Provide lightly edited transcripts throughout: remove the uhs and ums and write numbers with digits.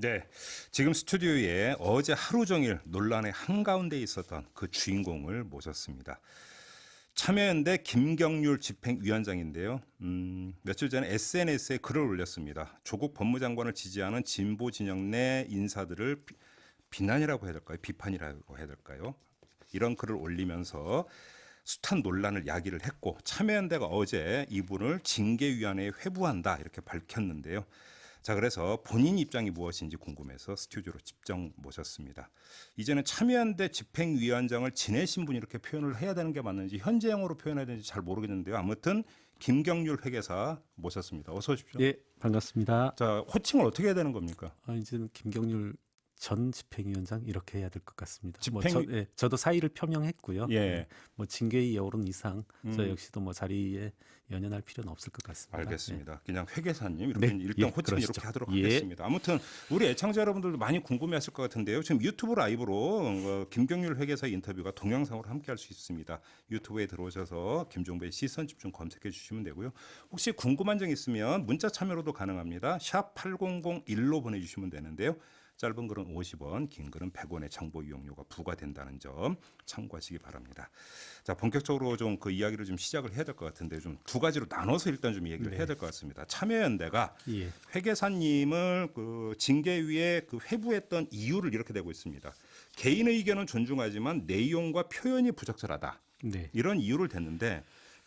네, 지금 스튜디오에 어제 하루 종일 논란의 한가운데 있었던 그 주인공을 모셨습니다. 참여연대 김경률 집행위원장인데요. 며칠 전에 SNS에 글을 올렸습니다. 조국 법무장관을 지지하는 진보 진영 내 인사들을 비난이라고 해야 될까요? 비판이라고 해야 될까요? 이런 글을 올리면서 숱한 논란을 야기를 했고 참여연대가 어제 이분을 징계위원회에 회부한다 이렇게 밝혔는데요. 자, 그래서 본인 입장이 무엇인지 궁금해서 스튜디오로 직접 모셨습니다. 이제는 참여연대 집행위원장을 지내신 분이 이렇게 표현을 해야 되는 게 맞는지 현재형으로 표현해야 되는지 잘 모르겠는데요. 아무튼 김경률 회계사 모셨습니다. 어서 오십시오. 예, 반갑습니다. 자, 호칭을 어떻게 해야 되는 겁니까? 이제는 김경률 전 집행위원장 이렇게 해야 될 것 같습니다. 집행- 저도 사의를 표명했고요. 예. 뭐 징계의 여론 이상 저 역시도 뭐 자리에 연연할 필요는 없을 것 같습니다. 알겠습니다. 그냥 회계사님 이렇게 네, 일단 예, 호칭 그러시죠. 이렇게 하도록 예. 하겠습니다. 아무튼 우리 애청자 여러분들도 많이 궁금해하실 것 같은데요. 지금 유튜브 라이브로 김경률 회계사 인터뷰가 동영상으로 함께할 수 있습니다. 유튜브에 들어오셔서 김종배의 시선 집중 검색해 주시면 되고요. 혹시 궁금한 점 있으면 문자 참여로도 가능합니다. 샵 8001로 보내주시면 되는데요. 짧은 글은 50원, 긴 글은 100원의 정보 이용료가 부과된다는 점 참고하시기 바랍니다. 자, 본격적으로 좀 그 이야기를 좀 시작을 해야 될 것 같은데 좀 두 가지로 나눠서 일단 좀 얘기를 해야 될 것 같습니다. 참여연대가 예. 회계사님을 그 징계위에 그 회부했던 이유를 이렇게 되고 있습니다. 개인의 의견은 존중하지만 내용과 표현이 부적절하다. 네. 이런 이유를 댔는데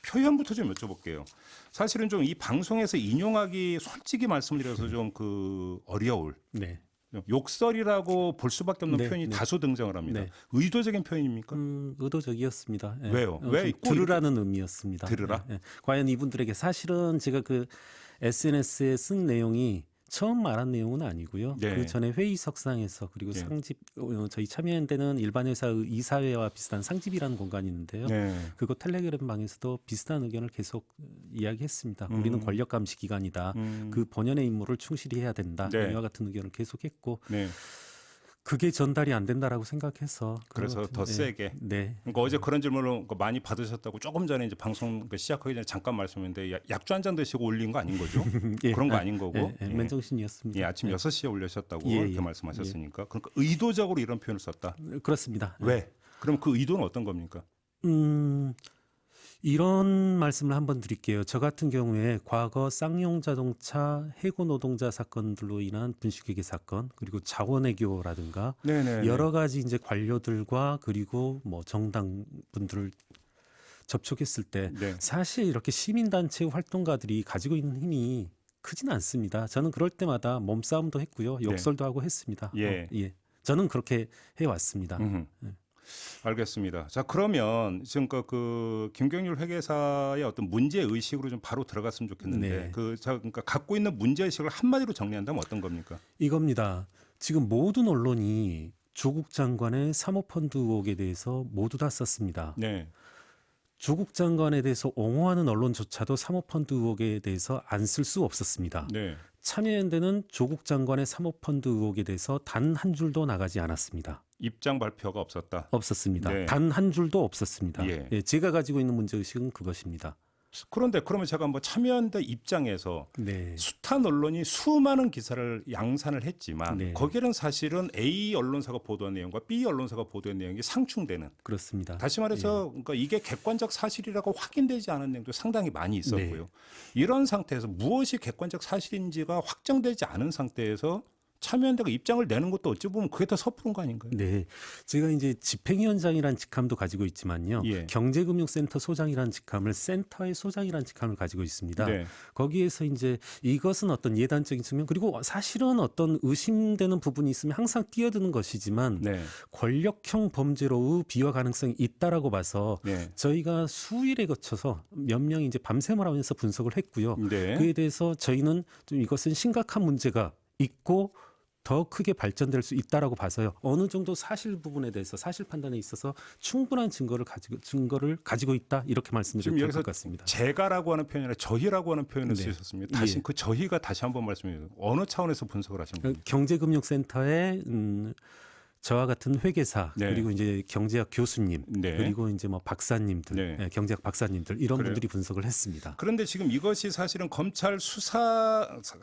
표현부터 좀 여쭤볼게요. 사실은 좀 이 방송에서 인용하기 솔직히 말씀드려서 좀 그 어려울 네. 욕설이라고 볼 수밖에 없는 네, 표현이 네. 다수 등장을 합니다. 네. 의도적인 표현입니까? 의도적이었습니다. 예. 왜요? 왜 꼭 들으라는 의미였습니다. 들으라? 예, 예. 과연 이분들에게 사실은 제가 그 SNS에 쓴 내용이 처음 말한 내용은 아니고요. 네. 그 전에 회의석상에서 그리고 네. 상집 저희 참여연대는 일반 회사 이사회와 비슷한 상집이라는 공간이 있는데요. 네. 그거 텔레그램 방에서도 비슷한 의견을 계속 이야기했습니다. 우리는 권력 감시 기관이다. 그 본연의 임무를 충실히 해야 된다. 네. 이와 같은 의견을 계속했고 네. 그게 전달이 안 된다라고 생각해서 그래서 더 세게. 네. 그러니까 어제 그런 질문을 많이 받으셨다고 조금 전에 이제 방송 시작하기 전에 잠깐 말씀했는데 약주 한 잔 드시고 올린 거 아닌 거죠? 예. 그런 거 아닌 거고. 예, 예. 맨정신이었습니다. 예, 아침 6시에 올리셨다고 예, 이렇게 예. 말씀하셨으니까. 그러니까 의도적으로 이런 표현을 썼다. 그렇습니다. 왜? 그럼 그 의도는 어떤 겁니까? 이런 말씀을 한번 드릴게요. 저 같은 경우에 과거 쌍용 자동차 해고 노동자 사건들로 인한 분식회계 사건 그리고 자원외교라든가 네네. 여러 가지 이제 관료들과 그리고 뭐 정당 분들을 접촉했을 때 네. 사실 이렇게 시민단체 활동가들이 가지고 있는 힘이 크진 않습니다. 저는 그럴 때마다 몸싸움도 했고요. 욕설도 하고 했습니다. 예. 예. 저는 그렇게 해왔습니다. 알겠습니다. 자, 그러면 지금 그 김경률 회계사의 어떤 문제 의식으로 좀 바로 들어갔으면 좋겠는데 네. 그러니까 갖고 있는 문제 의식을 한마디로 정리한다면 어떤 겁니까? 이겁니다. 지금 모든 언론이 조국 장관의 사모펀드 의혹에 대해서 모두 다 썼습니다. 네. 조국 장관에 대해서 옹호하는 언론조차도 사모펀드 의혹에 대해서 안 쓸 수 없었습니다. 네. 참여연대는 조국 장관의 사모펀드 의혹에 대해서 단 한 줄도 나가지 않았습니다. 입장 발표가 없었다. 없었습니다. 네. 단 한 줄도 없었습니다. 예. 예, 제가 가지고 있는 문제의식은 그것입니다. 그런데 그러면 제가 한번 참여연대 입장에서 네. 숱한 언론이 수많은 기사를 양산을 했지만 네. 거기에는 사실은 A 언론사가 보도한 내용과 B 언론사가 보도한 내용이 상충되는 그렇습니다. 다시 말해서 그러니까 이게 객관적 사실이라고 확인되지 않은 내용도 상당히 많이 있었고요. 네. 이런 상태에서 무엇이 객관적 사실인지가 확정되지 않은 상태에서 참여연대가 입장을 내는 것도 어찌 보면 그게 더 섣부른 거 아닌가요? 네. 제가 이제 집행위원장이라는 직함도 가지고 있지만요. 예. 경제금융센터 소장이라는 직함을 센터의 소장이라는 직함을 가지고 있습니다. 네. 거기에서 이제 이것은 어떤 예단적인 측면 그리고 사실은 어떤 의심되는 부분이 있으면 항상 뛰어드는 것이지만 네. 권력형 범죄로의 비화 가능성이 있다라고 봐서 네. 저희가 수일에 거쳐서 몇 명이 이제 밤샘을 하면서 분석을 했고요. 네. 그에 대해서 저희는 좀 이것은 심각한 문제가 있고 더 크게 발전될 수 있다라고 봐서요. 어느 정도 사실 부분에 대해서 사실 판단에 있어서 충분한 증거를 가지고 있다 이렇게 말씀드릴 지금 수 있을 여기서 것 같습니다. 제가라고 하는 표현이 아니라 저희라고 하는 표현을 네. 쓰셨습니다. 다시 예. 그 저희가 다시 한번 말씀해 주세요. 어느 차원에서 분석을 하신 거예요? 경제금융센터의 저와 같은 회계사 네. 그리고 이제 경제학 교수님 네. 그리고 이제 뭐 박사님들, 네. 경제학 박사님들 이런 그래요? 분들이 분석을 했습니다. 그런데 지금 이것이 사실은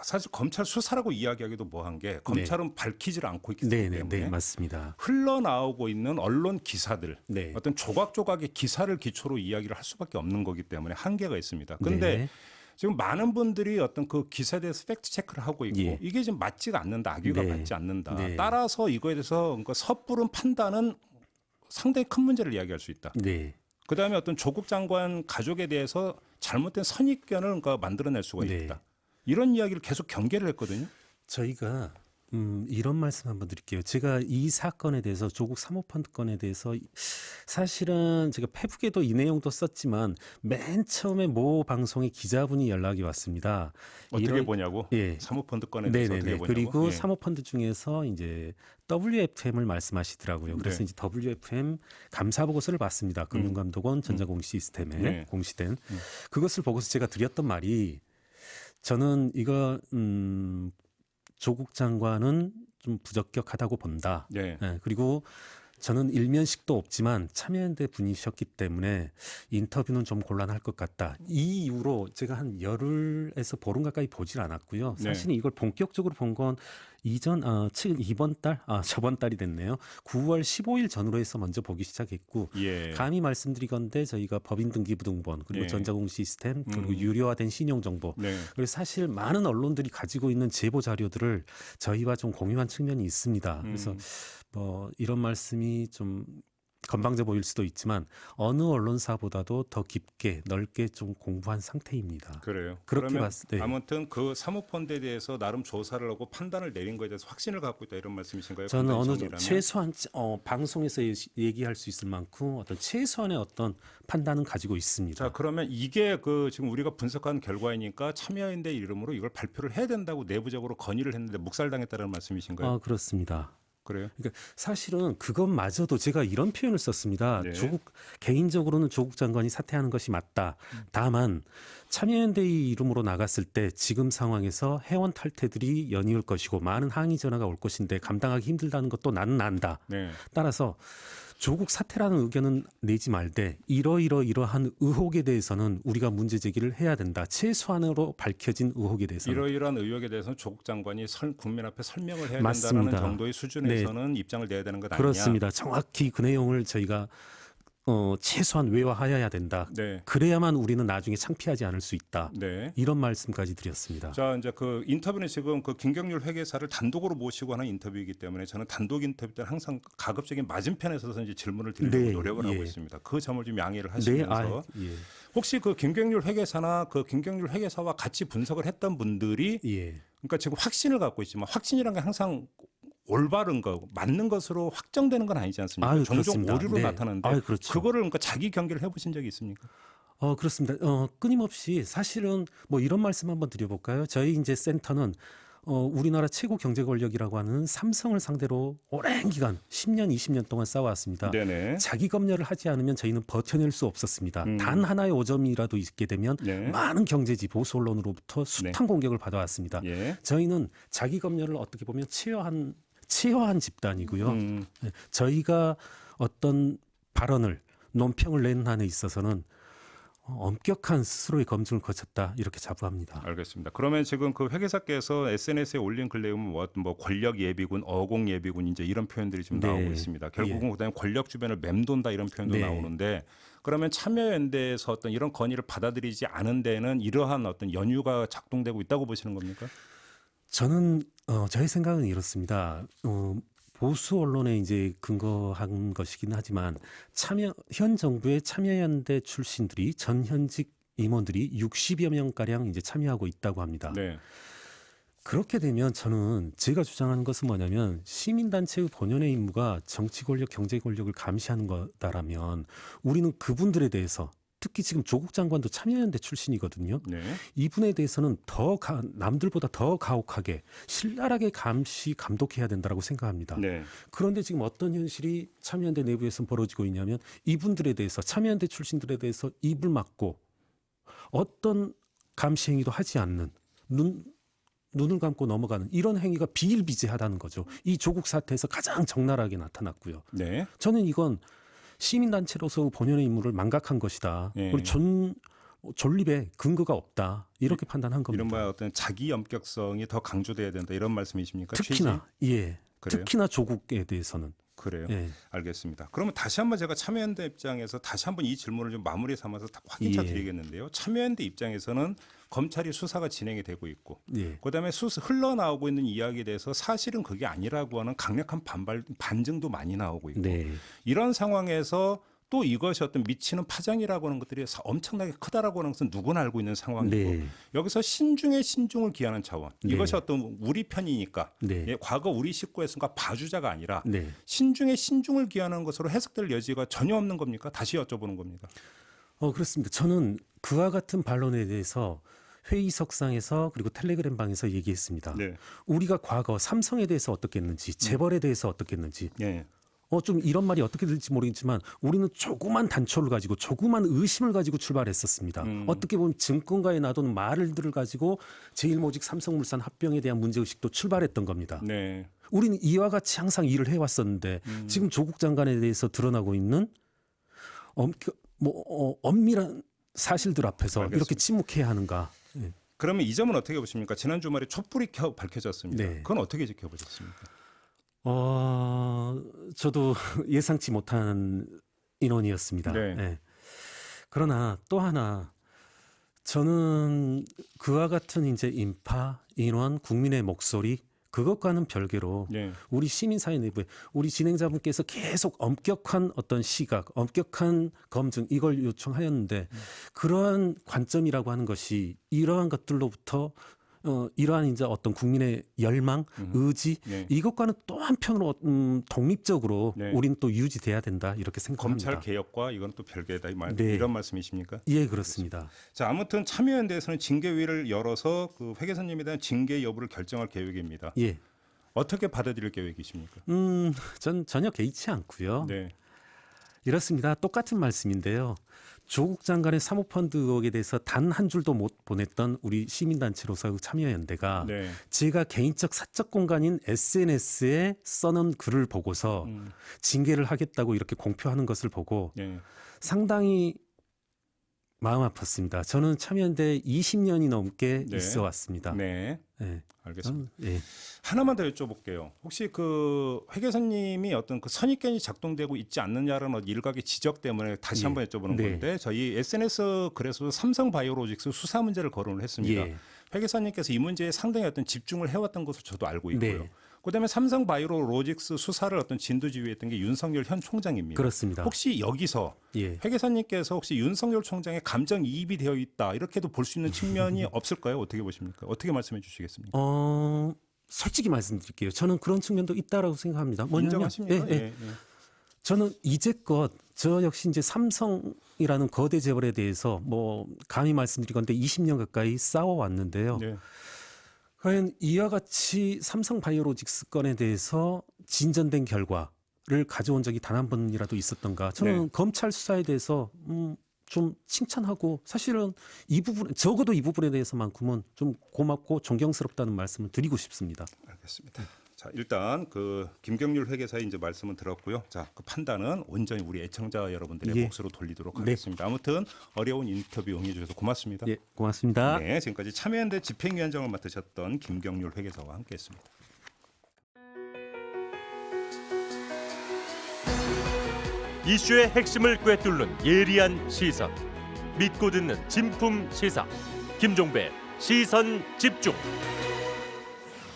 사실 검찰 수사라고 이야기하기도 뭐한 게 검찰은 밝히질 않고 있기 때문에 네, 맞습니다. 흘러나오고 있는 언론 기사들, 네. 어떤 조각조각의 기사를 기초로 이야기를 할 수밖에 없는 거기 때문에 한계가 있습니다. 그런데 네. 지금 많은 분들이 어떤 그 기사에 대해서 팩트 체크를 하고 있고 예. 이게 지금 맞지가 않는다, 악의가 네. 맞지 않는다. 네. 따라서 이거에 대해서 그러니까 섣부른 판단은 상당히 큰 문제를 이야기할 수 있다. 네. 그다음에 어떤 조국 장관 가족에 대해서 잘못된 선입견을 그러니까 만들어낼 수가 네. 있다. 이런 이야기를 계속 경계를 했거든요. 저희가 이런 말씀 한번 드릴게요. 제가 이 사건에 대해서 조국 사모펀드 건에 대해서 사실은 제가 페북에도 이 내용도 썼지만 맨 처음에 모 방송의 기자분이 연락이 왔습니다. 어떻게 보냐고? 예. 사모펀드 건에 대해서 어떻게 보냐고? 그리고 예. 사모펀드 중에서 이제 WFM을 말씀하시더라고요. 그래서 네. 이제 WFM 감사 보고서를 봤습니다. 금융감독원 전자공시 시스템에 네. 공시된 그것을 보고서 제가 드렸던 말이 저는 이거 조국 장관은 좀 부적격하다고 본다. 네. 예, 그리고 저는 일면식도 없지만 참여연대 분이셨기 때문에 인터뷰는 좀 곤란할 것 같다. 이 이후로 제가 한 열흘에서 보름 가까이 보질 않았고요. 네. 사실 이걸 본격적으로 본 건 저번 달이 됐네요. 9월 15일 전후로 해서 먼저 보기 시작했고 예. 감히 말씀드리건대 저희가 법인등기부등본 그리고 예. 전자공 시스템 그리고 유료화된 신용정보 네. 그리고 사실 많은 언론들이 가지고 있는 제보 자료들을 저희와 좀 공유한 측면이 있습니다. 그래서 뭐 이런 말씀이 좀 건방져 보일 수도 있지만 어느 언론사보다도 더 깊게 넓게 좀 공부한 상태입니다. 그래요. 그렇게 그러면 봤을 때 아무튼 그 사모펀드에 대해서 나름 조사를 하고 판단을 내린 거에 대해서 확신을 갖고 있다 이런 말씀이신가요? 저는 간단히 어느 정리를 하면? 최소한 방송에서 얘기할 수 있을 만큼 어떤 최소한의 어떤 판단은 가지고 있습니다. 자, 그러면 이게 그 지금 우리가 분석한 결과이니까 참여연대 이름으로 이걸 발표를 해야 된다고 내부적으로 건의를 했는데 묵살당했다는 말씀이신가요? 그렇습니다. 그래요? 그러니까 사실은 그것마저도 제가 이런 표현을 썼습니다. 네. 개인적으로는 조국 장관이 사퇴하는 것이 맞다. 다만 참여연대의 이름으로 나갔을 때 지금 상황에서 회원 탈퇴들이 연이을 것이고 많은 항의 전화가 올 것인데 감당하기 힘들다는 것도 나는 안다. 네. 따라서 조국 사퇴라는 의견은 내지 말되 이러한 의혹에 대해서는 우리가 문제 제기를 해야 된다. 최소한으로 밝혀진 의혹에 대해서는. 이러이러한 의혹에 대해서는 조국 장관이 국민 앞에 설명을 해야 맞습니다. 된다는 정도의 수준에서는 입장을 내야 되는 것 아니냐. 그렇습니다. 정확히 그 내용을 저희가 최소한 외화하여야 된다. 네. 그래야만 우리는 나중에 창피하지 않을 수 있다. 네. 이런 말씀까지 드렸습니다. 자, 이제 그 인터뷰는 지금 그 김경률 회계사를 단독으로 모시고 하는 인터뷰이기 때문에 저는 단독 인터뷰 때는 항상 가급적인 맞은편에 서서 이제 질문을 드리려고 네, 노력을 하고 예. 있습니다. 그 점을 좀 양해를 네, 하시면서 예. 혹시 그 김경률 회계사나 그 김경률 회계사와 같이 분석을 했던 분들이 예. 그러니까 지금 확신을 갖고 있지만 확신이란 게 항상 올바른 거 맞는 것으로 확정되는 건 아니지 않습니까? 종종 그렇습니다. 오류로 네. 나타나는데 그렇죠. 그거를 그러니까 자기 경계를 해보신 적이 있습니까? 그렇습니다. 끊임없이 사실은 뭐 이런 말씀 한번 드려볼까요? 저희 이제 센터는 우리나라 최고 경제 권력이라고 하는 삼성을 상대로 오랜 기간 10년, 20년 동안 싸워왔습니다. 네네. 자기 검열을 하지 않으면 저희는 버텨낼 수 없었습니다. 단 하나의 오점이라도 있게 되면 네. 많은 경제지 보수 언론으로부터 숱한 공격을 받아왔습니다. 예. 저희는 자기 검열을 어떻게 보면 치여한 집단이고요. 네, 저희가 어떤 발언을 논평을 내는 한에 있어서는 엄격한 스스로의 검증을 거쳤다 이렇게 자부합니다. 알겠습니다. 그러면 지금 그 회계사께서 SNS에 올린 글 내용은 뭐 권력 예비군, 어공 예비군 이제 이런 표현들이 지금 네. 나오고 있습니다. 결국은 그다음에 권력 주변을 맴돈다 이런 표현도 네. 나오는데 그러면 참여연대에서 어떤 이런 건의를 받아들이지 않은 데는 이러한 어떤 연유가 작동되고 있다고 보시는 겁니까? 저는 저의 생각은 이렇습니다. 보수 언론에 이제 근거한 것이긴 하지만 현 정부의 참여연대 출신들이 전현직 임원들이 60여 명 가량 이제 참여하고 있다고 합니다. 네. 그렇게 되면 저는 제가 주장하는 것은 뭐냐면 시민단체의 본연의 임무가 정치 권력, 경제 권력을 감시하는 거다라면 우리는 그분들에 대해서 특히 지금 조국 장관도 참여연대 출신이거든요. 네. 이분에 대해서는 남들보다 더 가혹하게 신랄하게 감독해야 된다고 생각합니다. 네. 그런데 지금 어떤 현실이 참여연대 내부에서 벌어지고 있냐면 이분들에 대해서 참여연대 출신들에 대해서 입을 막고 어떤 감시 행위도 하지 않는 눈을 감고 넘어가는 이런 행위가 비일비재하다는 거죠. 이 조국 사태에서 가장 적나라하게 나타났고요. 네. 저는 이건 시민단체로서 본연의 임무를 망각한 것이다. 예. 그리고 존립에 근거가 없다. 이렇게 판단한 겁니다. 이른바 어떤 자기 엄격성이 더 강조돼야 된다 이런 말씀이십니까? 특히나 예, 그래요? 특히나 조국에 대해서는 그래요. 예. 알겠습니다. 그러면 다시 한번 제가 참여연대 입장에서 다시 한번 이 질문을 좀 마무리 삼아서 확인차 예. 드리겠는데요. 참여연대 입장에서는 검찰이 수사가 진행이 되고 있고 예. 그다음에 흘러나오고 있는 이야기에 대해서 사실은 그게 아니라고 하는 강력한 반증도 많이 나오고 있고 네. 이런 상황에서 또 이것이 어떤 미치는 파장이라고 하는 것들이 엄청나게 크다라고 하는 것은 누구나 알고 있는 상황이고 네. 여기서 신중에 신중을 기하는 차원 네. 이것이 어떤 우리 편이니까 네. 예, 과거 우리 식구였으니까 봐주자가 아니라 네. 신중에 신중을 기하는 것으로 해석될 여지가 전혀 없는 겁니까? 다시 여쭤보는 겁니다. 그렇습니다. 저는 그와 같은 반론에 대해서 회의석상에서 그리고 텔레그램 방에서 얘기했습니다. 네. 우리가 과거 삼성에 대해서 어떻게 했는지, 재벌에 대해서 어떻게 했는지, 예. 좀 이런 말이 어떻게 될지 모르겠지만 우리는 조그만 단초를 가지고 조그만 의심을 가지고 출발했었습니다. 어떻게 보면 증권가에 놔둔 말들을 가지고 제일모직 삼성물산 합병에 대한 문제의식도 출발했던 겁니다. 네. 우리는 이와 같이 항상 일을 해왔었는데 지금 조국 장관에 대해서 드러나고 있는 엄밀한 사실들 앞에서 알겠습니다. 이렇게 침묵해야 하는가. 예. 그러면 이 점은 어떻게 보십니까? 지난 주말에 촛불이 밝혀졌습니다. 네. 그건 어떻게 지켜보셨습니까? 저도 예상치 못한 인원이었습니다. 네. 예. 그러나 또 하나 저는 그와 같은 이제 인파, 인원, 국민의 목소리 그것과는 별개로 네. 우리 시민사회 내부에 우리 진행자분께서 계속 엄격한 어떤 시각, 엄격한 검증 이걸 요청하였는데 그러한 관점이라고 하는 것이 이러한 것들로부터 이러한 이제 어떤 국민의 열망, 의지 네. 이것과는 또 한편으로 독립적으로 네. 우리는 또 유지돼야 된다 이렇게 생각합니다. 검찰 개혁과 이건 또 별개다 네. 이런 말씀이십니까? 예, 그렇습니다. 자, 아무튼 참여연대에서는 징계위를 열어서 그 회계사님에 대한 징계 여부를 결정할 계획입니다. 예, 어떻게 받아들일 계획이십니까? 전 전혀 개의치 않고요. 네. 이렇습니다. 똑같은 말씀인데요. 조국 장관의 사모펀드 의혹에 대해서 단 한 줄도 못 보냈던 우리 시민단체로서 참여연대가 네. 제가 개인적 사적 공간인 SNS에 써놓은 글을 보고서 징계를 하겠다고 이렇게 공표하는 것을 보고 네. 상당히 마음 아팠습니다. 저는 참여연대 20년이 넘게 네. 있어 왔습니다. 네. 네. 알겠습니다. 예. 하나만 더 여쭤볼게요. 혹시 그 회계사님이 어떤 그 선입견이 작동되고 있지 않느냐라는 일각의 지적 때문에 다시 예. 한번 여쭤보는 네. 건데 저희 SNS 그래서 삼성바이오로직스 수사 문제를 거론을 했습니다. 예. 회계사님께서 이 문제에 상당히 어떤 집중을 해왔던 것을 저도 알고 있고요. 네. 그다음에 삼성바이오로직스 수사를 어떤 진두지휘했던 게 윤석열 현 총장입니다. 그렇습니다. 혹시 여기서 예. 회계사님께서 혹시 윤석열 총장의 감정이입이 되어 있다 이렇게도 볼 수 있는 측면이 없을까요? 어떻게 보십니까? 어떻게 말씀해 주시겠습니까? 솔직히 말씀드릴게요. 저는 그런 측면도 있다라고 생각합니다. 뭐냐면 인정하십니까? 예, 예. 예, 예. 저는 이제껏 저 역시 이제 삼성이라는 거대 재벌에 대해서 뭐 감히 말씀드릴 건데 20년 가까이 싸워왔는데요. 네. 과연 이와 같이 삼성바이오로직스 건에 대해서 진전된 결과를 가져온 적이 단 한 번이라도 있었던가? 저는 네. 검찰 수사에 대해서 좀 칭찬하고 사실은 이 부분 적어도 이 부분에 대해서만큼은 좀 고맙고 존경스럽다는 말씀을 드리고 싶습니다. 알겠습니다. 자, 일단 그 김경률 회계사의 이제 말씀은 들었고요. 자, 그 판단은 온전히 우리 애청자 여러분들의 예. 몫으로 돌리도록 네. 하겠습니다. 아무튼 어려운 인터뷰 응해 주셔서 고맙습니다. 예, 고맙습니다. 네, 지금까지 참여연대 집행위원장을 맡으셨던 김경률 회계사와 함께했습니다. 이슈의 핵심을 꿰뚫는 예리한 시선, 믿고 듣는 진품 시사, 김종배 시선 집중.